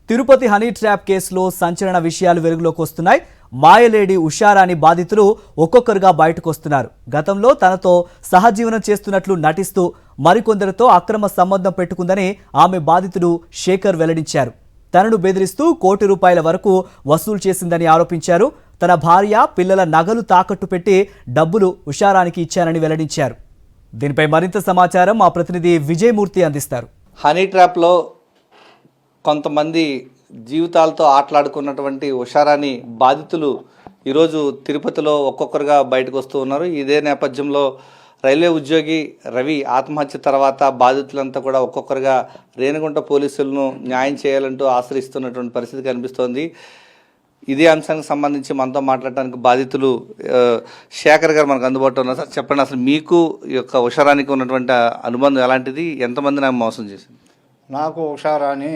Tirupati honey trap కేసులో సంచలన విషయాలు వెలుగులోకి వస్తున్నాయి. మాయలేడి ఉషారాణి బాధితులు ఒక్కొక్కరుగా బయటకు వస్తున్నారు. గతంలో తనతో సహజీవనం చేస్తున్నట్లు నటిస్తూ మరికొందరితో అక్రమ సంబంధం పెట్టుకుందని ఆమె బాధితుడు శేఖర్ వెల్లడించారు. తనను బెదిరిస్తూ ₹1 కోటి వరకు వసూలు చేసిందని ఆరోపించారు. తన భార్య, పిల్లల నగలు తాకట్టు పెట్టి డబ్బులు ఉషారానికి ఇచ్చారని వెల్లడించారు. దీనిపై మరింత సమాచారం మా ప్రతినిధి విజయమూర్తి అందిస్తారు. హనీ ట్రాప్లో కొంతమంది జీవితాలతో ఆటలాడుకున్నటువంటి ఉషారాణి బాధితులు ఈరోజు తిరుపతిలో ఒక్కొక్కరుగా బయటకు వస్తూ ఉన్నారు. ఇదే నేపథ్యంలో రైల్వే ఉద్యోగి రవి ఆత్మహత్య తర్వాత బాధితులంతా కూడా ఒక్కొక్కరుగా రేణిగుంట పోలీసులను న్యాయం చేయాలంటూ ఆశ్రయిస్తున్నటువంటి పరిస్థితి కనిపిస్తోంది. ఇదే అంశానికి సంబంధించి మనతో మాట్లాడటానికి బాధితులు శేఖర్ గారు మనకు అందుబాటులో ఉన్నారు. సార్ చెప్పండి, అసలు మీకు ఈ యొక్క ఉషారానికి ఉన్నటువంటి అనుబంధం ఎలాంటిది? ఎంతమంది నాకు మోసం చేసింది? నాకు ఉషారాణి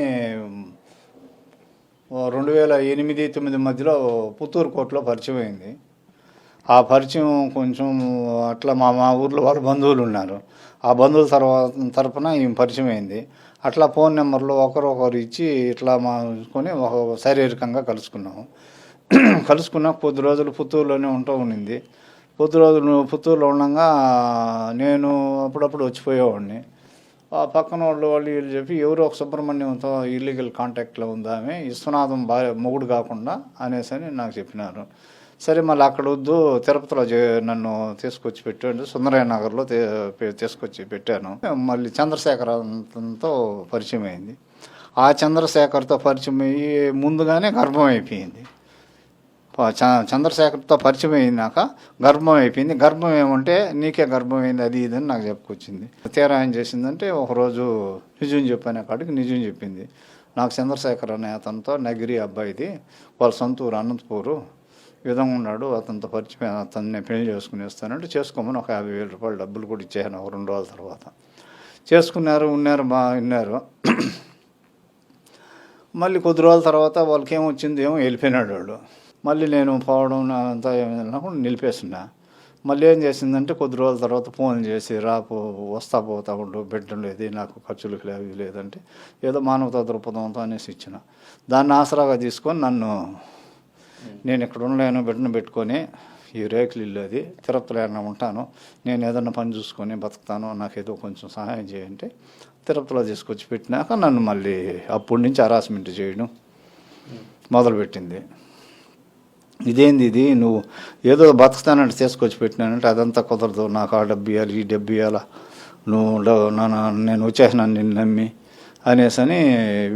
2008-9 మధ్యలో పుత్తూరు కోర్టులో పరిచయం అయింది. ఆ పరిచయం కొంచెం అట్లా మా ఊర్లో వాళ్ళ బంధువులు ఉన్నారు. ఆ బంధువుల తరపున ఈమె పరిచయం అయింది. అట్లా ఫోన్ నెంబర్లు ఒకరు ఇచ్చి ఇట్లా మాకొని ఒక శారీరకంగా కలుసుకున్నాము. కలుసుకున్న కొద్ది రోజులు పుత్తూరులోనే ఉండింది. పుత్తూరులో ఉండగా నేను అప్పుడప్పుడు వచ్చిపోయేవాడిని. ఆ పక్కన వాళ్ళు వీళ్ళు చెప్పి ఎవరో ఒక సుబ్రహ్మణ్యంతో ఇల్లీగల్ కాంటాక్ట్లో ఉందా ఆమె, విశ్వనాథం మొగుడు కాకుండా అనేసి అని నాకు చెప్పినారు. సరే మళ్ళీ అక్కడ వద్దు, తిరుపతిలో నన్ను తీసుకొచ్చి పెట్టాడు. సుందరయ్య నగర్లో తీసుకొచ్చి పెట్టాను. మళ్ళీ చంద్రశేఖర్తో పరిచయం అయింది. ఆ చంద్రశేఖర్తో పరిచయం అయ్యి ముందుగానే గర్భం అయిపోయింది. చంద్రశేఖర్తో పరిచయం అయినాక గర్భం అయిపోయింది. గర్భం ఏమంటే నీకే గర్భం అయింది అది ఇదని నాకు చెప్పుకొచ్చింది. తీరా ఏం చేసిందంటే ఒకరోజు నిజం చెప్పాను కాడికి నిజం చెప్పింది. నాకు చంద్రశేఖర్ అనే అతనితో నగిరి అబ్బాయిది, వాళ్ళ సొంతూరు అనంతపూరు, విధంగా ఉన్నాడు, అతనితో పరిచయం, అతన్ని నేను పెళ్లి చేసుకుని వస్తానంటే చేసుకోమని ఒక ₹50,000 డబ్బులు కూడా ఇచ్చాను. ఒక 2 రోజుల తర్వాత ఉన్నారు విన్నారు. మళ్ళీ కొద్ది రోజుల తర్వాత వాళ్ళకి ఏమొచ్చింది, వెళ్ళిపోయినాడు వాడు. మళ్ళీ నేను పోవడం అంతా ఏమైనా నిలిపేస్తున్నా. మళ్ళీ ఏం చేసిందంటే కొద్ది రోజుల తర్వాత ఫోన్ చేసి వస్తా పోతా ఉండు, బిడ్డ లేదు, నాకు ఖర్చులకు లేవు లేదంటే ఏదో మానవతా దృక్పథంతో అనేసి ఇచ్చిన. దాన్ని ఆసరాగా తీసుకొని నేను ఇక్కడ ఉండలేను, బిడ్డను పెట్టుకొని ఈ రేకులు ఇల్లు అది తిరుపతిలో ఏమైనా ఉంటాను, నేను ఏదన్నా పని చూసుకొని బతుకుతాను, నాకు ఏదో కొంచెం సహాయం చేయంటే తిరుపతిలో తీసుకొచ్చి పెట్టినాక నన్ను మళ్ళీ అప్పటి నుంచి హరాస్మెంట్ చేయడం మొదలుపెట్టింది. ఇదేంది ఇది, నువ్వు ఏదో బతుకుతానంటే తీసుకొచ్చి పెట్టినానంటే అదంతా కుదరదు, నాకు ఆ డబ్బు ఇవ్వాలి, ఈ డబ్బు ఇవ్వాలా, నేను వచ్చేసినాను నిన్ను నమ్మి అనేసి అని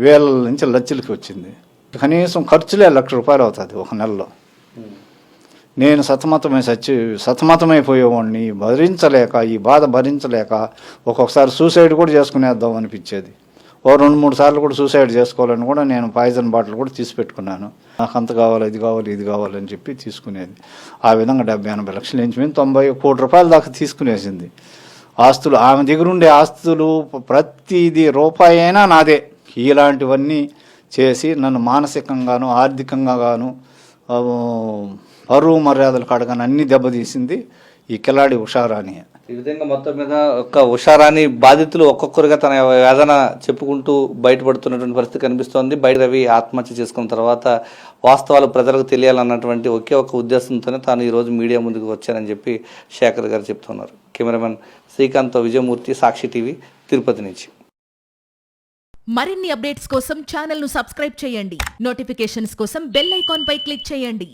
వేల నుంచి లక్షలకి వచ్చింది. కనీసం ఖర్చులే ₹1,00,000 అవుతుంది ఒక నెలలో. నేను సతమతమైపోయేవాడిని, ఈ బాధ భరించలేక ఒక్కొక్కసారి సూసైడ్ కూడా చేసుకునేద్దాం అనిపించేది. 2-3 సార్లు కూడా సూసైడ్ చేసుకోవాలని కూడా నేను పాయిజన్ బాటిల్ కూడా తీసి పెట్టుకున్నాను. నాకు అంత కావాలి, ఇది కావాలని చెప్పి తీసుకునేది. ఆ విధంగా 70-80 లక్షలు నుంచి మేము ₹90 కోటి దాకా తీసుకునేసింది. ఆస్తులు, ఆమె దగ్గర ఉండే ఆస్తులు ప్రతిదీ రూపాయి అయినా నాదే. ఇలాంటివన్నీ చేసి నన్ను మానసికంగాను ఆర్థికంగాను పరువు మర్యాదలు కాడగాను అన్ని దెబ్బతీసింది ఈ కిలాడి ఉషారాణి. ఈ విధంగా మొత్తం మీద ఒక ఉషారాణి బాధితులు ఒక్కొక్కరుగా తన వేదన చెప్పుకుంటూ బయటపడుతున్నటువంటి పరిస్థితి కనిపిస్తోంది. రవి ఆత్మహత్య చేసుకున్న తర్వాత వాస్తవాలు ప్రజలకు తెలియాలన్నటువంటి ఒకే ఒక ఉద్దేశంతోనే తాను ఈరోజు మీడియా ముందుకు వచ్చానని చెప్పి శేఖర్ గారు చెప్తున్నారు. కెమెరామెన్ శ్రీకాంత్, విజయమూర్తి, సాక్షి టీవీ, తిరుపతి నుంచి. మరిన్ని అప్డేట్స్ కోసం ఛానల్ను సబ్స్క్రైబ్ చేయండి. నోటిఫికేషన్స్ కోసం బెల్ ఐకాన్ పై క్లిక్ చేయండి.